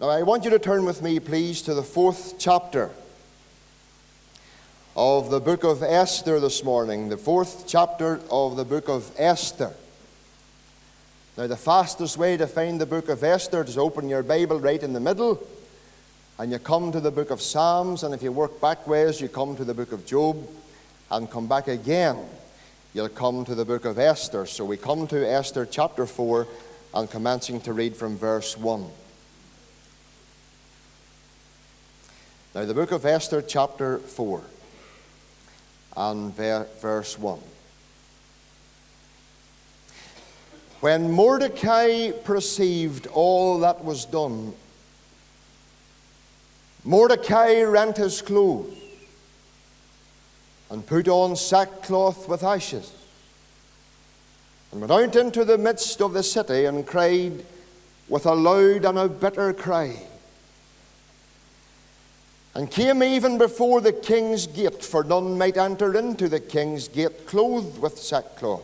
Now I want you to turn with me, please, to the 4th chapter of the book of Esther this morning. The 4th chapter of the book of Esther. Now the fastest way to find the book of Esther is to open your Bible right in the middle, and you come to the book of Psalms, and if you work backwards, you come to the book of Job, and come back again, you'll come to the book of Esther. So we come to Esther chapter 4, and commencing to read from verse 1. Now the book of Esther chapter 4 and verse 1. When Mordecai perceived all that was done, Mordecai rent his clothes and put on sackcloth with ashes, and went out into the midst of the city and cried with a loud and a bitter cry, and came even before the king's gate, for none might enter into the king's gate clothed with sackcloth.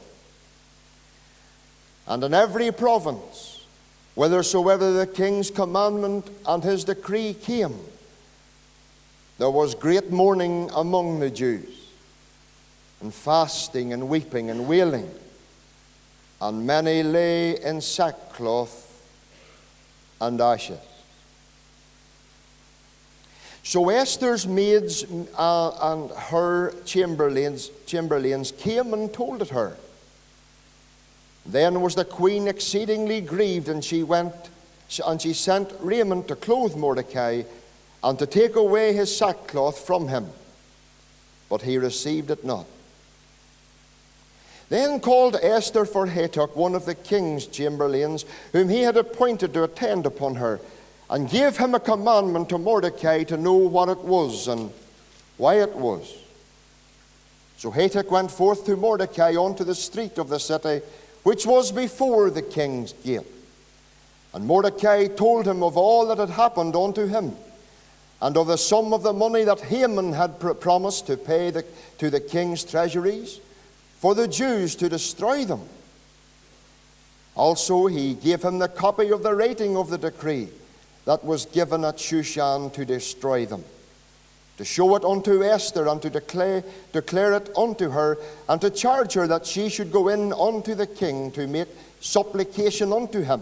And in every province, whithersoever the king's commandment and his decree came, there was great mourning among the Jews, and fasting and weeping and wailing, and many lay in sackcloth and ashes. So Esther's maids and her chamberlains came and told it her. Then was the queen exceedingly grieved, and she sent raiment to clothe Mordecai, and to take away his sackcloth from him. But he received it not. Then called Esther for Hatach, one of the king's chamberlains, whom he had appointed to attend upon her, and gave him a commandment to Mordecai to know what it was and why it was. So Hatach went forth to Mordecai unto the street of the city, which was before the king's gate. And Mordecai told him of all that had happened unto him, and of the sum of the money that Haman had promised to pay to the king's treasuries, for the Jews to destroy them. Also he gave him the copy of the writing of the decree that was given at Shushan to destroy them, to show it unto Esther, and to declare it unto her, and to charge her that she should go in unto the king to make supplication unto him,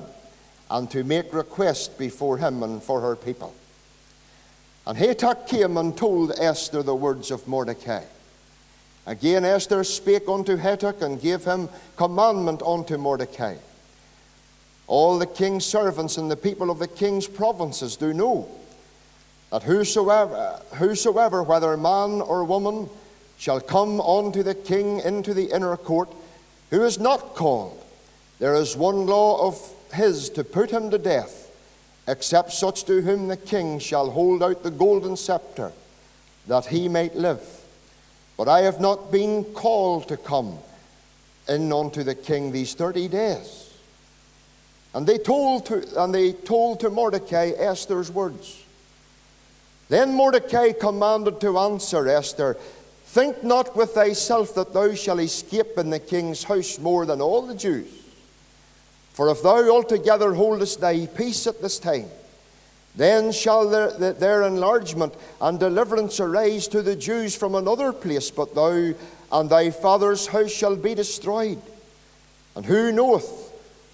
and to make request before him and for her people. And Hatach came and told Esther the words of Mordecai. Again Esther spake unto Hatach, and gave him commandment unto Mordecai. All the king's servants and the people of the king's provinces do know that whosoever, whether man or woman, shall come unto the king into the inner court, who is not called, there is one law of his to put him to death, except such to whom the king shall hold out the golden scepter, that he might live. But I have not been called to come in unto the king these 30 days. And they told to Mordecai Esther's words. Then Mordecai commanded to answer Esther, Think not with thyself that thou shalt escape in the king's house more than all the Jews. For if thou altogether holdest thy peace at this time, then shall their enlargement and deliverance arise to the Jews from another place, but thou and thy father's house shall be destroyed. And who knoweth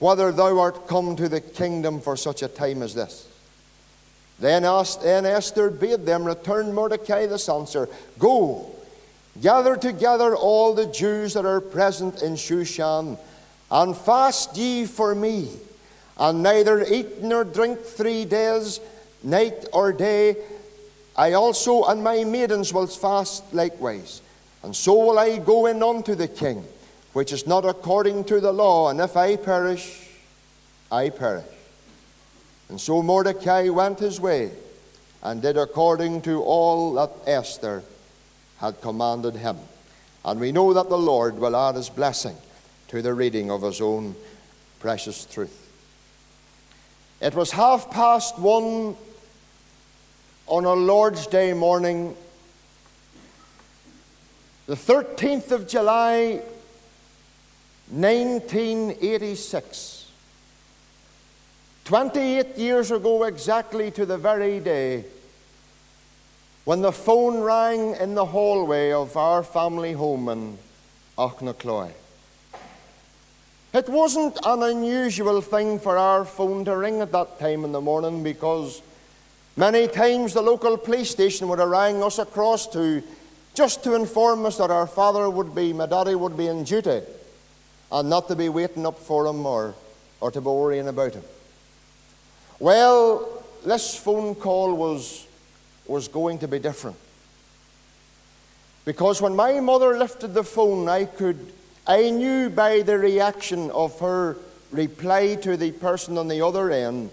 whether thou art come to the kingdom for such a time as this? Then Esther bade them return Mordecai this answer, Go, gather together all the Jews that are present in Shushan, and fast ye for me, and neither eat nor drink 3 days, night or day. I also and my maidens will fast likewise, and so will I go in unto the king, which is not according to the law, and if I perish, I perish. And so Mordecai went his way, and did according to all that Esther had commanded him. And we know that the Lord will add his blessing to the reading of his own precious truth. It was 1:30 on a Lord's Day morning, the 13th of July, 1986. 28 years ago exactly to the very day when the phone rang in the hallway of our family home in Auchnacloy. It wasn't an unusual thing for our phone to ring at that time in the morning, because many times the local police station would have rang us across just to inform us that my daddy would be in duty, and not to be waiting up for him or to be worrying about him. Well, this phone call was going to be different. Because when my mother lifted the phone, I knew by the reaction of her reply to the person on the other end,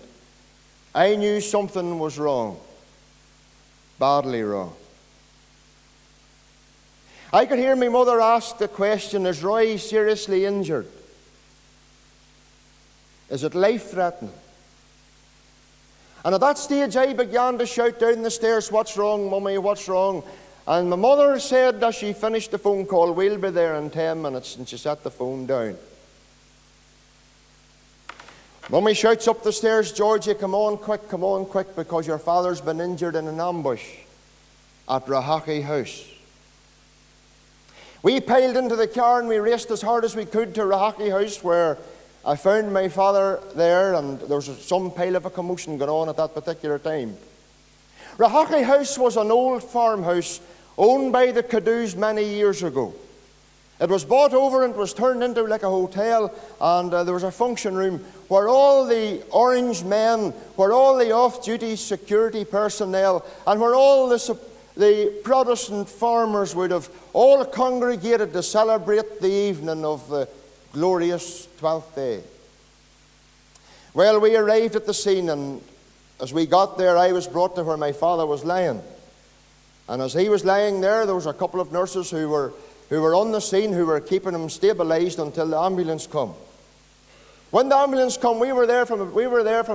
I knew something was wrong. Badly wrong. I could hear my mother ask the question, is Roy seriously injured? Is it life-threatening? And at that stage I began to shout down the stairs, "What's wrong, Mummy, what's wrong?" And my mother said as she finished the phone call, "We'll be there in 10 minutes," and she set the phone down. Mummy shouts up the stairs, "Georgie, come on quick, because your father's been injured in an ambush at Rahaki House." We piled into the car and we raced as hard as we could to Rahaki House, where I found my father there, and there was some pile of a commotion going on at that particular time. Rahaki House was an old farmhouse owned by the Cadews many years ago. It was bought over and was turned into like a hotel, and there was a function room where all the orange men, where all the off-duty security personnel, and where all the Protestant farmers would have all congregated to celebrate the evening of the glorious 12th day. Well, we arrived at the scene, and as we got there, I was brought to where my father was lying. And as he was lying there was a couple of nurses who were on the scene, who were keeping him stabilized until the ambulance come. When the ambulance come, we were there from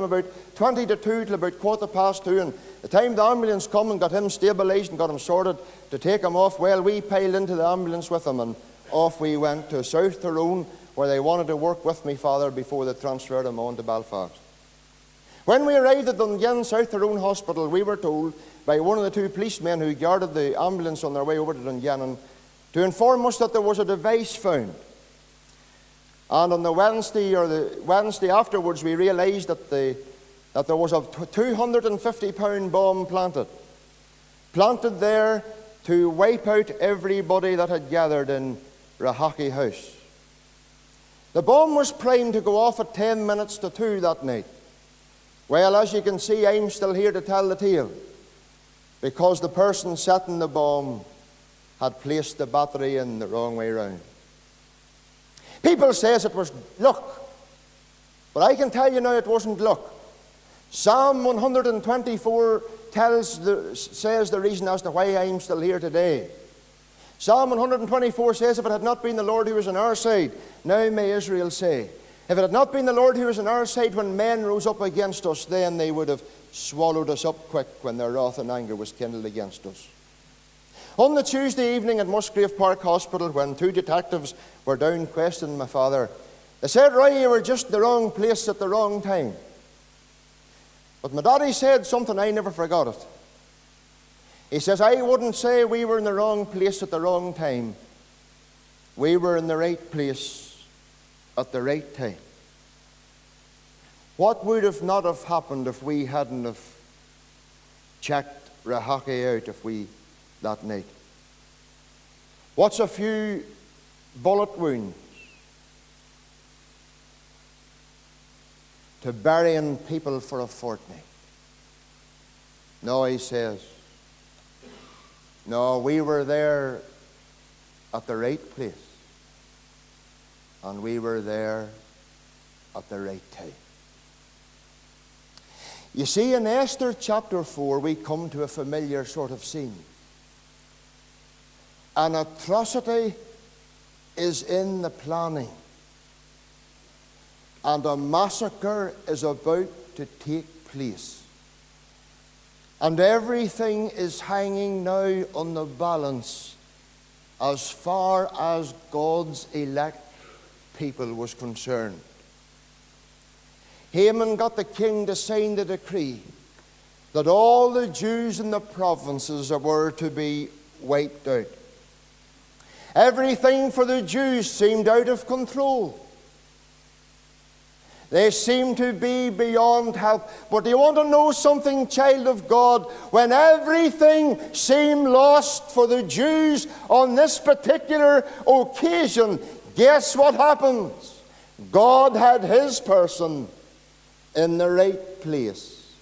about 20 to 2 till about 2:15, and the time the ambulance come and got him stabilized and got him sorted to take him off, well, we piled into the ambulance with him, and off we went to South Tyrone, where they wanted to work with me father before they transferred him on to Belfast. When we arrived at Dungannon South Tyrone Hospital, we were told by one of the two policemen who guarded the ambulance on their way over to Dungannon to inform us that there was a device found. And on the Wednesday afterwards, we realized that there was a 250-pound bomb planted there to wipe out everybody that had gathered in Rahaki House. The bomb was primed to go off at 10 minutes to 2 that night. Well, as you can see, I'm still here to tell the tale, because the person setting the bomb had placed the battery in the wrong way round. People says it was luck, but I can tell you now it wasn't luck. Psalm 124 says the reason as to why I'm still here today. Psalm 124 says, "If it had not been the Lord who was on our side, now may Israel say, if it had not been the Lord who was on our side when men rose up against us, then they would have swallowed us up quick when their wrath and anger was kindled against us." On the Tuesday evening at Musgrave Park Hospital, when two detectives were down questioning my father, they said, "Roy, you were just in the wrong place at the wrong time." But my daddy said something, I never forgot it. He says, "I wouldn't say we were in the wrong place at the wrong time. We were in the right place at the right time." What would have not have happened if we hadn't have checked Rahaki out that night? What's a few bullet wounds to burying people for a fortnight? No, he says. No, we were there at the right place, and we were there at the right time. You see, in Esther chapter 4, we come to a familiar sort of scene. An atrocity is in the planning, and a massacre is about to take place. And everything is hanging now on the balance as far as God's elect people was concerned. Haman got the king to sign the decree that all the Jews in the provinces were to be wiped out. Everything for the Jews seemed out of control. They seemed to be beyond help. But do you want to know something, child of God? When everything seemed lost for the Jews on this particular occasion, guess what happens? God had His person in the right place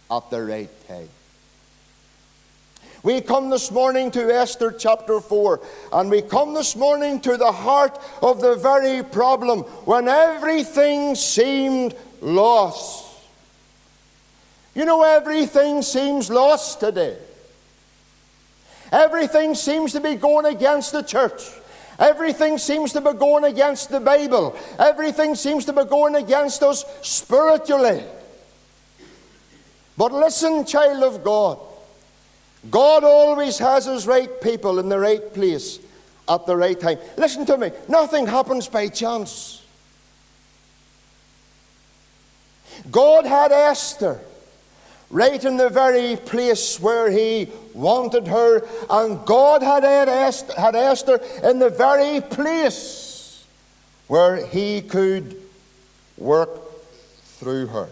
at the right time. We come this morning to Esther chapter 4, and we come this morning to the heart of the very problem when everything seemed lost. You know, everything seems lost today. Everything seems to be going against the church. Everything seems to be going against the Bible. Everything seems to be going against us spiritually. But listen, child of God, God always has His right people in the right place at the right time. Listen to me, nothing happens by chance. God had Esther right in the very place where He wanted her, and God had Esther in the very place where He could work through her.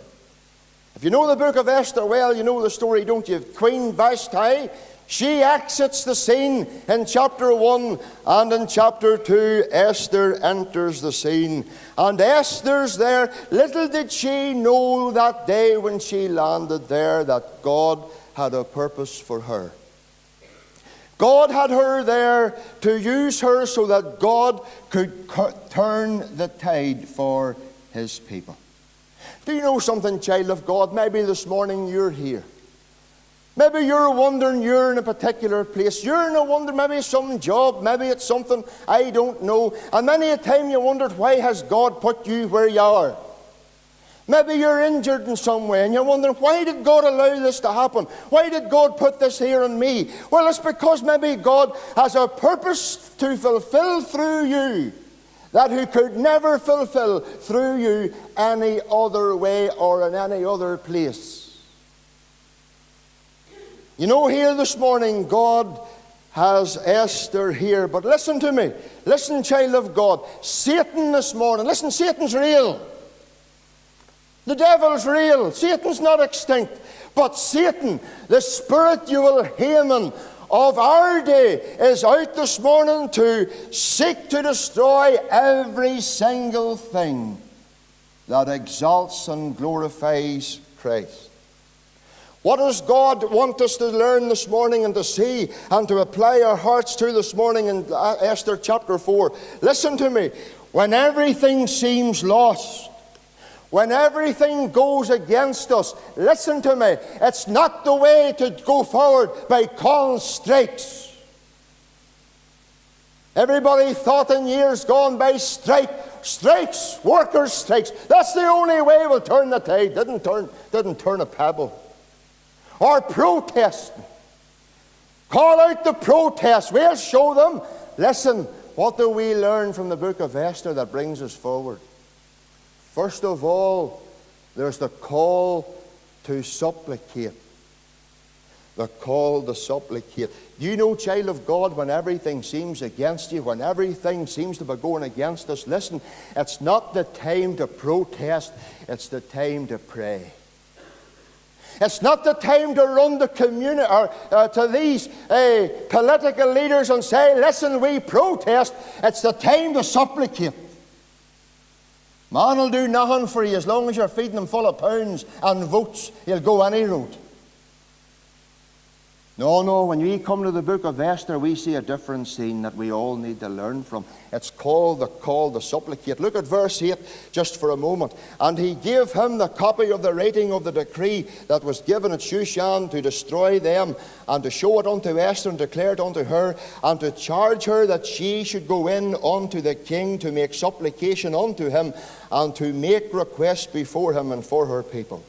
If you know the book of Esther well, you know the story, don't you? Queen Vashti, she exits the scene in chapter 1, and in chapter 2, Esther enters the scene. And Esther's there. Little did she know that day when she landed there that God had a purpose for her. God had her there to use her so that God could turn the tide for His people. Do you know something, child of God? Maybe this morning you're here. Maybe you're wondering you're in a particular place. You're in a wonder, maybe it's some job, maybe it's something, I don't know. And many a time you wondered, why has God put you where you are? Maybe you're injured in some way and you're wondering, why did God allow this to happen? Why did God put this here on me? Well, it's because maybe God has a purpose to fulfill through you that He could never fulfill through you any other way or in any other place. You know, here this morning, God has Esther here. But listen to me. Listen, child of God. Satan this morning. Listen, Satan's real. The devil's real. Satan's not extinct. But Satan, the spiritual Haman of our day, is out this morning to seek to destroy every single thing that exalts and glorifies Christ. What does God want us to learn this morning and to see and to apply our hearts to this morning in Esther chapter 4? Listen to me. When everything seems lost, when everything goes against us, listen to me, it's not the way to go forward by calling strikes. Everybody thought in years gone by strikes, workers' strikes. That's the only way we'll turn the tide. Didn't turn a pebble. Or protesting. Call out the protest. We'll show them. Listen, what do we learn from the book of Esther that brings us forward? First of all, there's the call to supplicate. The call to supplicate. You know, child of God, when everything seems against you, when everything seems to be going against us, listen, it's not the time to protest, it's the time to pray. It's not the time to run the community or to these political leaders and say, listen, we protest. It's the time to supplicate. Man will do nothing for you as long as you're feeding him full of pounds and votes. He'll go any road. No, when we come to the book of Esther, we see a different scene that we all need to learn from. It's called the call to supplicate. Look at verse 8 just for a moment. And he gave him the copy of the writing of the decree that was given at Shushan to destroy them, and to show it unto Esther, and declare it unto her, and to charge her that she should go in unto the king to make supplication unto him, and to make request before him and for her people.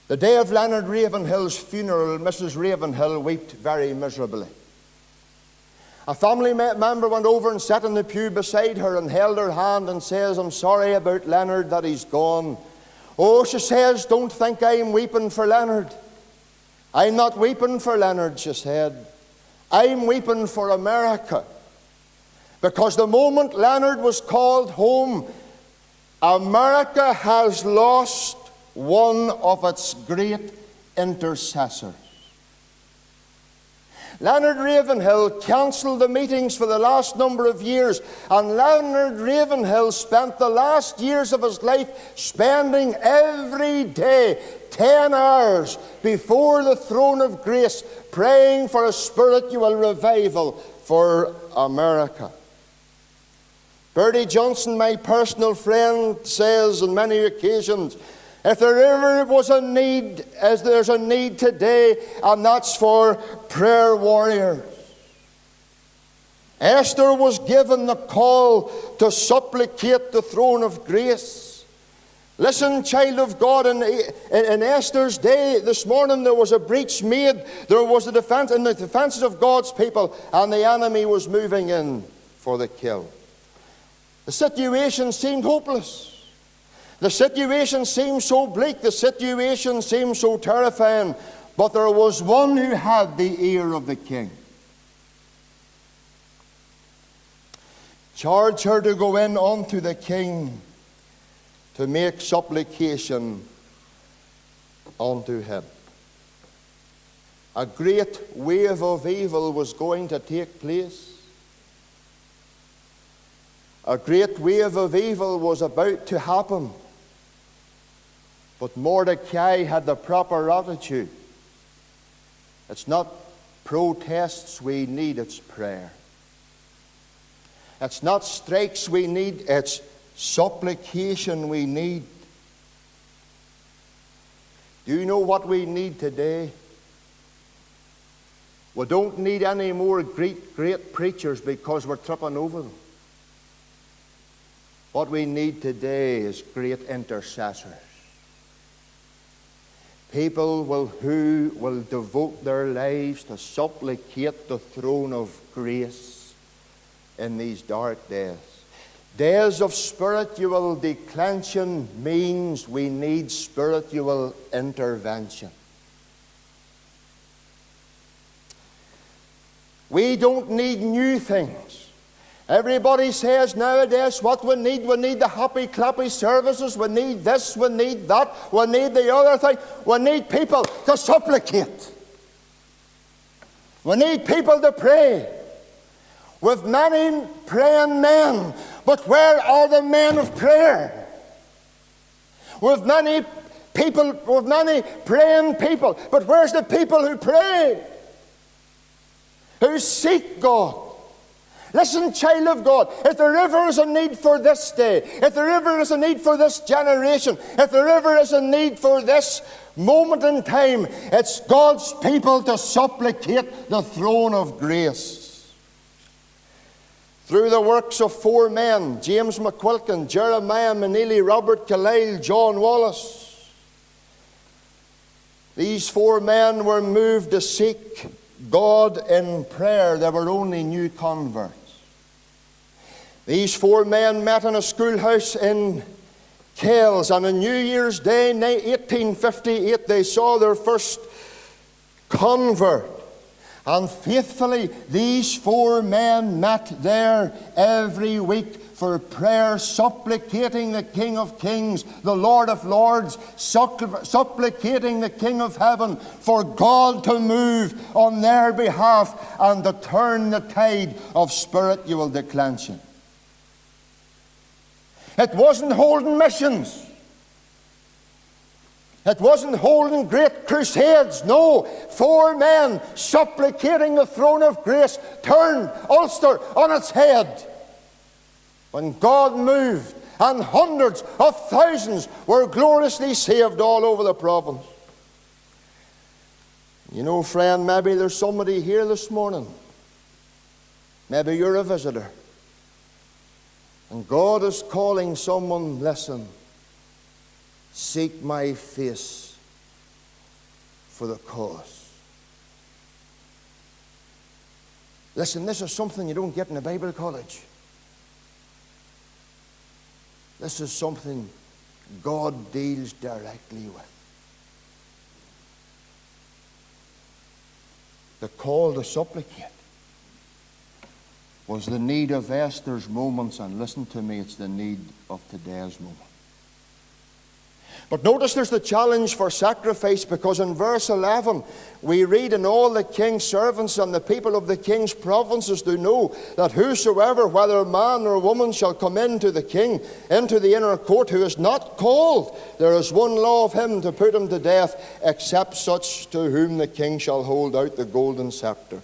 The day of Leonard Ravenhill's funeral, Mrs. Ravenhill wept very miserably. A family member went over and sat in the pew beside her and held her hand and says, "I'm sorry about Leonard, that he's gone." "Oh," she says, "don't think I'm weeping for Leonard. I'm not weeping for Leonard," she said. "I'm weeping for America. Because the moment Leonard was called home, America has lost one of its great intercessors." Leonard Ravenhill cancelled the meetings for the last number of years, and Leonard Ravenhill spent the last years of his life spending every day 10 hours before the throne of grace praying for a spiritual revival for America. Bertie Johnson, my personal friend, says on many occasions, if there ever was a need, as there's a need today, and that's for prayer warriors. Esther was given the call to supplicate the throne of grace. Listen, child of God, in Esther's day this morning there was a breach made. There was a defense in the defenses of God's people, and the enemy was moving in for the kill. The situation seemed hopeless. The situation seemed so bleak. The situation seemed so terrifying. But there was one who had the ear of the king. Charged her to go in unto the king to make supplication unto him. A great wave of evil was going to take place. A great wave of evil was about to happen. But Mordecai had the proper attitude. It's not protests we need, it's prayer. It's not strikes we need, it's supplication we need. Do you know what we need today? We don't need any more great preachers because we're tripping over them. What we need today is great intercessors. People who will devote their lives to supplicate the throne of grace in these dark days. Days of spiritual declension means we need spiritual intervention. We don't need new things. Everybody says nowadays what we need the happy clappy services, we need this, we need that, we need the other thing. We need people to supplicate. We need people to pray. With many praying men, but where are the men of prayer? With many people, with many praying people, but where's the people who pray? Who seek God? Listen, child of God, if there ever is a need for this day, if there ever is a need for this generation, if there ever is a need for this moment in time, it's God's people to supplicate the throne of grace. Through the works of 4 men, James McQuilkin, Jeremiah Manili, Robert Kilkeel, John Wallace, these 4 men were moved to seek God in prayer. They were only new converts. These 4 men met in a schoolhouse in Kells, and on New Year's Day 1858 they saw their first convert. And faithfully these 4 men met there every week for prayer, supplicating the King of Kings, the Lord of Lords, supplicating the King of Heaven for God to move on their behalf and to turn the tide of spiritual declension. It wasn't holding missions. It wasn't holding great crusades. No, 4 men supplicating the throne of grace turned Ulster on its head. When God moved, and hundreds of thousands were gloriously saved all over the province. You know, friend, maybe there's somebody here this morning. Maybe you're a visitor. And God is calling someone, listen, seek my face for the cause. Listen, this is something you don't get in a Bible college. This is something God deals directly with. The call to supplicate was the need of Esther's moments, and listen to me, it's the need of today's moment. But notice there's the challenge for sacrifice, because in verse 11 we read, "And all the king's servants and the people of the king's provinces do know that whosoever, whether man or woman, shall come in to the king, into the inner court, who is not called, there is one law of him to put him to death, except such to whom the king shall hold out the golden scepter,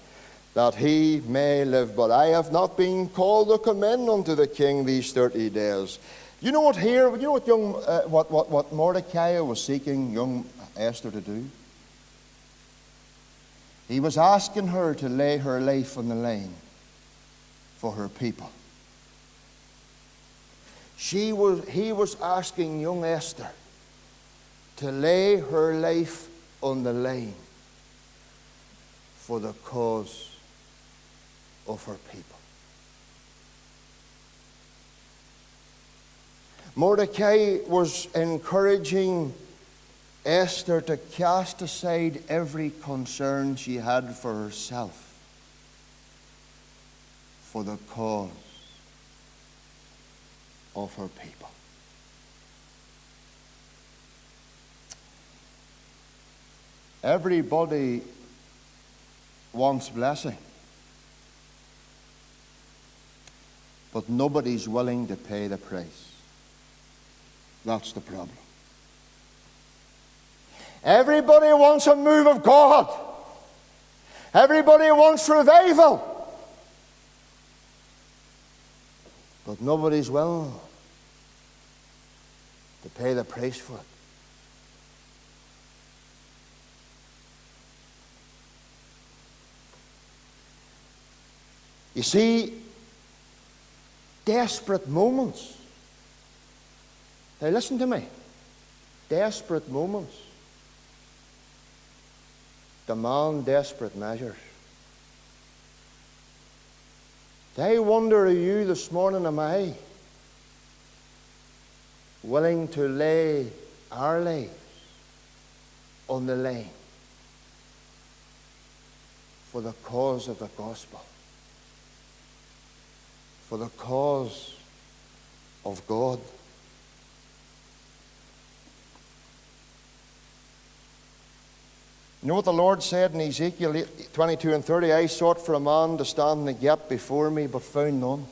that he may live. But I have not been called to come in unto the king these 30 days. You know what here? You know what Mordecai was seeking young Esther to do? He was asking her to lay her life on the line for her people. He was asking young Esther to lay her life on the line for the cause of her people. Mordecai was encouraging Esther to cast aside every concern she had for herself for the cause of her people. Everybody wants blessing, but nobody's willing to pay the price. That's the problem. Everybody wants a move of God. Everybody wants revival. But nobody's willing to pay the price for it. You see, desperate moments. Now listen to me. Desperate moments demand desperate measures. I wonder, are you this morning, am I willing to lay our lives on the line for the cause of the gospel, for the cause of God? You know what the Lord said in Ezekiel 22 and 30? I sought for a man to stand in the gap before me, but found none.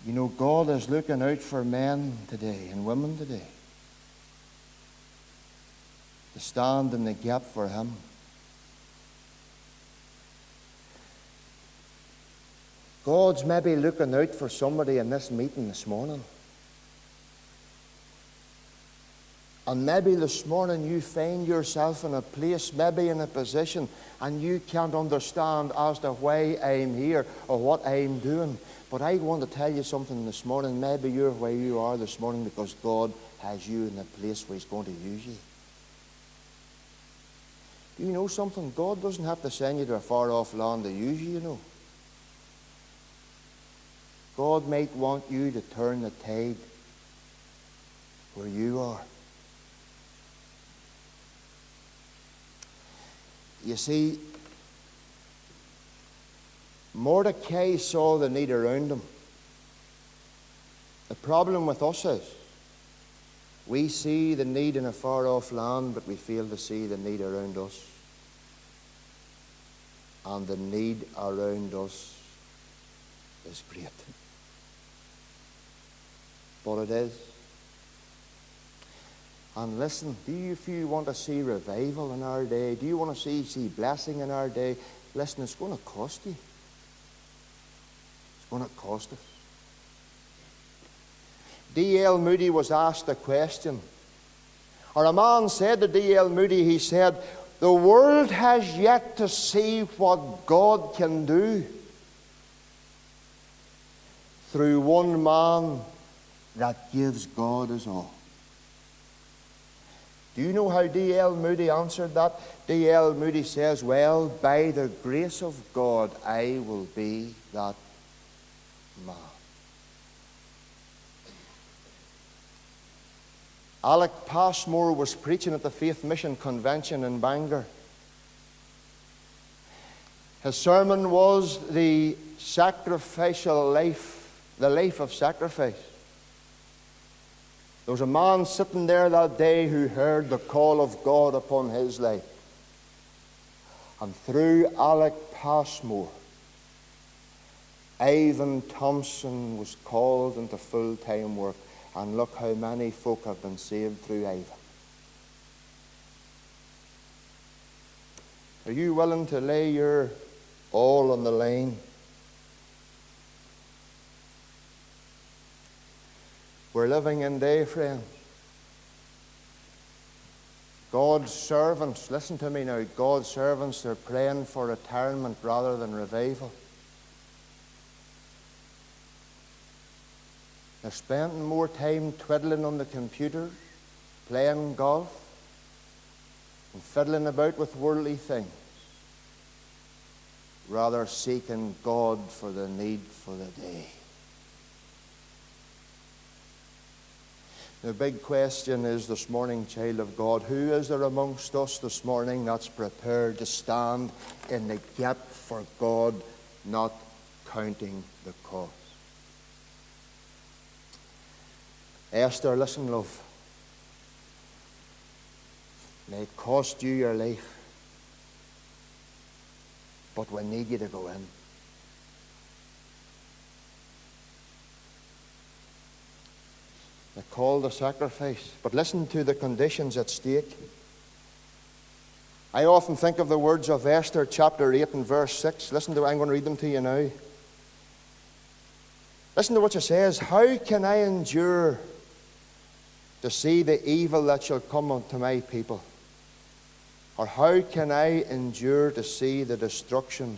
You know, God is looking out for men today and women today to stand in the gap for Him. God's maybe looking out for somebody in this meeting this morning. And maybe this morning you find yourself in a place, maybe in a position, and you can't understand as to why I'm here or what I'm doing. But I want to tell you something this morning. Maybe you're where you are this morning because God has you in a place where He's going to use you. Do you know something? God doesn't have to send you to a far-off land to use you, you know. God might want you to turn the tide where you are. You see, Mordecai saw the need around him. The problem with us is we see the need in a far-off land, but we fail to see the need around us. And the need around us is great. But it is. And listen, if you want to see revival in our day, do you want to see blessing in our day? Listen, it's going to cost you. It's going to cost us. D.L. Moody was asked a question. Or a man said to D.L. Moody, he said, "The world has yet to see what God can do through one man that gives God his all." Do you know how D.L. Moody answered that? D.L. Moody says, well, by the grace of God, I will be that man. Alec Passmore was preaching at the Faith Mission Convention in Bangor. His sermon was the sacrificial life, the life of sacrifice. There was a man sitting there that day who heard the call of God upon his life. And through Alec Passmore, Ivan Thompson was called into full-time work. And look how many folk have been saved through Ivan. Are you willing to lay your all on the line? We're living in day, friends. God's servants, listen to me now, God's servants are praying for retirement rather than revival. They're spending more time twiddling on the computer, playing golf, and fiddling about with worldly things, rather seeking God for the need for the day. The big question is this morning, child of God, who is there amongst us this morning that's prepared to stand in the gap for God, not counting the cost? Esther, listen, love. May it cost you your life, but we need you to go in. They call the sacrifice, but listen to the conditions at stake. I often think of the words of Esther chapter 8 and verse 6. Listen to, I'm going to read them to you now. Listen to what she says. How can I endure to see the evil that shall come unto my people? Or how can I endure to see the destruction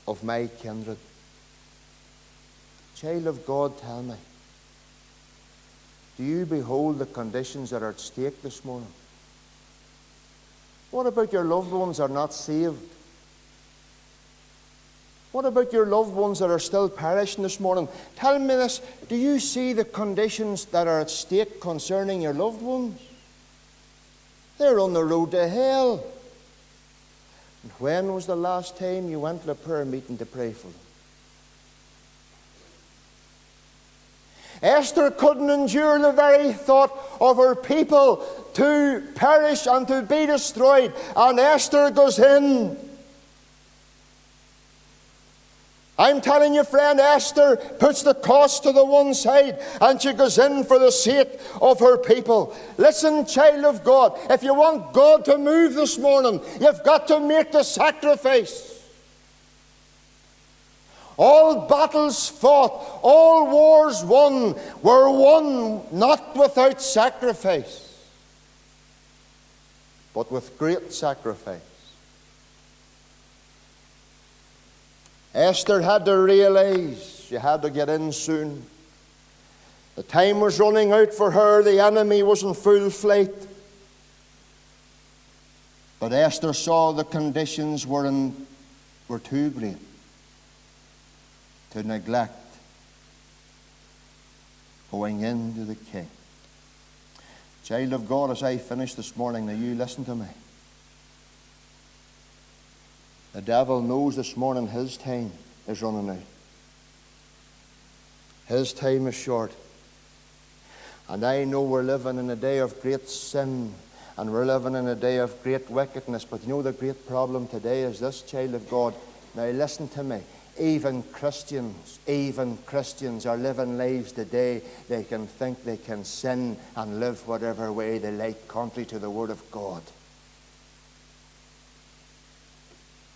of my kindred? Child of God, tell me, do you behold the conditions that are at stake this morning? What about your loved ones that are not saved? What about your loved ones that are still perishing this morning? Tell me this, do you see the conditions that are at stake concerning your loved ones? They're on the road to hell. And when was the last time you went to a prayer meeting to pray for them? Esther couldn't endure the very thought of her people to perish and to be destroyed. And Esther goes in. I'm telling you, friend, Esther puts the cost to the one side and she goes in for the sake of her people. Listen, child of God, if you want God to move this morning, you've got to make the sacrifice. All battles fought, all wars won, were won not without sacrifice, but with great sacrifice. Esther had to realize she had to get in soon. The time was running out for her. The enemy was in full flight. But Esther saw the conditions were too great to neglect going into the king. Child of God, as I finish this morning, now you listen to me. The devil knows this morning his time is running out. His time is short. And I know we're living in a day of great sin, and we're living in a day of great wickedness. But you know the great problem today is this, child of God. Now listen to me. Even Christians are living lives today. They can think they can sin and live whatever way they like, contrary to the Word of God.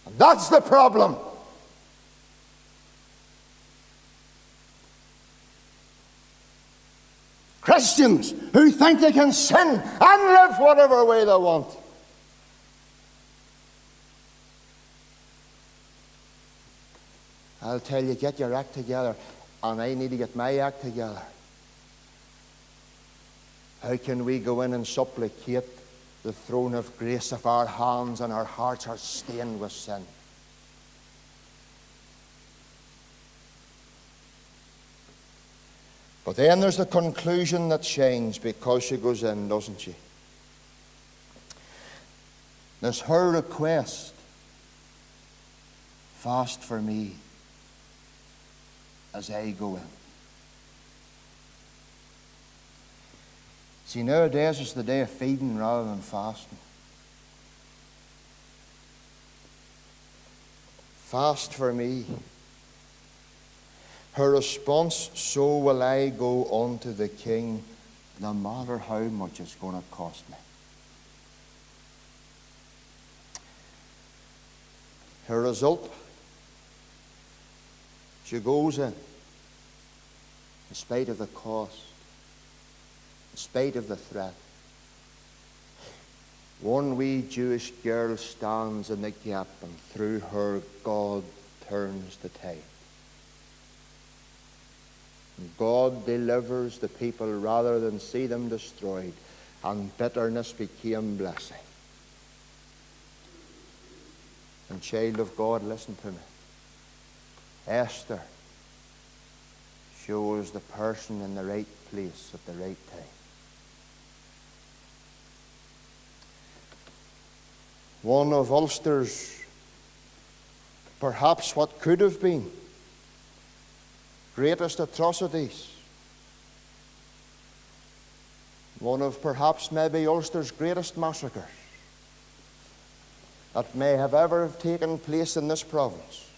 And that's the problem. Christians who think they can sin and live whatever way they want. I'll tell you, get your act together, and I need to get my act together. How can we go in and supplicate the throne of grace if our hands and our hearts are stained with sin? But then there's the conclusion that shines because she goes in, doesn't she? There's her request. Fast for me as I go in. See, nowadays it's the day of feeding rather than fasting. Fast for me. Her response, so will I go unto the King, no matter how much it's going to cost me. Her result, she goes in spite of the cost, in spite of the threat. One wee Jewish girl stands in the gap, and through her God turns the tide. God delivers the people rather than see them destroyed, and bitterness became blessing. And child of God, listen to me. Esther shows the person in the right place at the right time. One of Ulster's, perhaps what could have been, greatest atrocities. One of perhaps maybe Ulster's greatest massacres that may have ever taken place in this province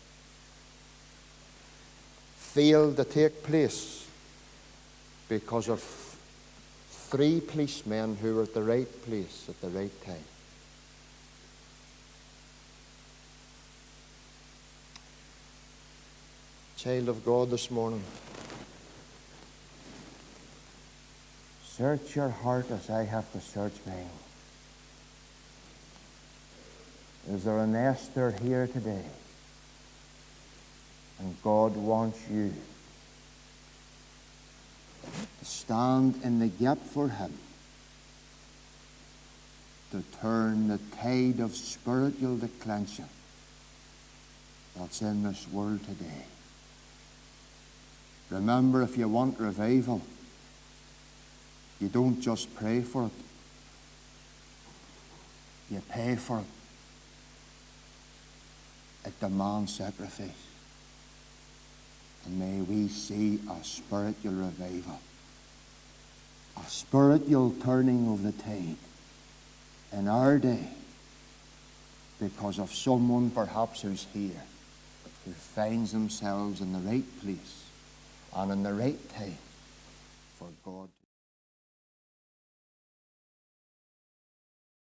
failed to take place because of 3 policemen who were at the right place at the right time. Child of God, this morning, search your heart as I have to search mine. Is there an Esther here today? And God wants you to stand in the gap for Him, to turn the tide of spiritual declension that's in this world today. Remember, if you want revival, you don't just pray for it. You pay for it. It demands sacrifice. And may we see a spiritual revival, a spiritual turning of the tide in our day because of someone perhaps who's here, who finds themselves in the right place and in the right time for God.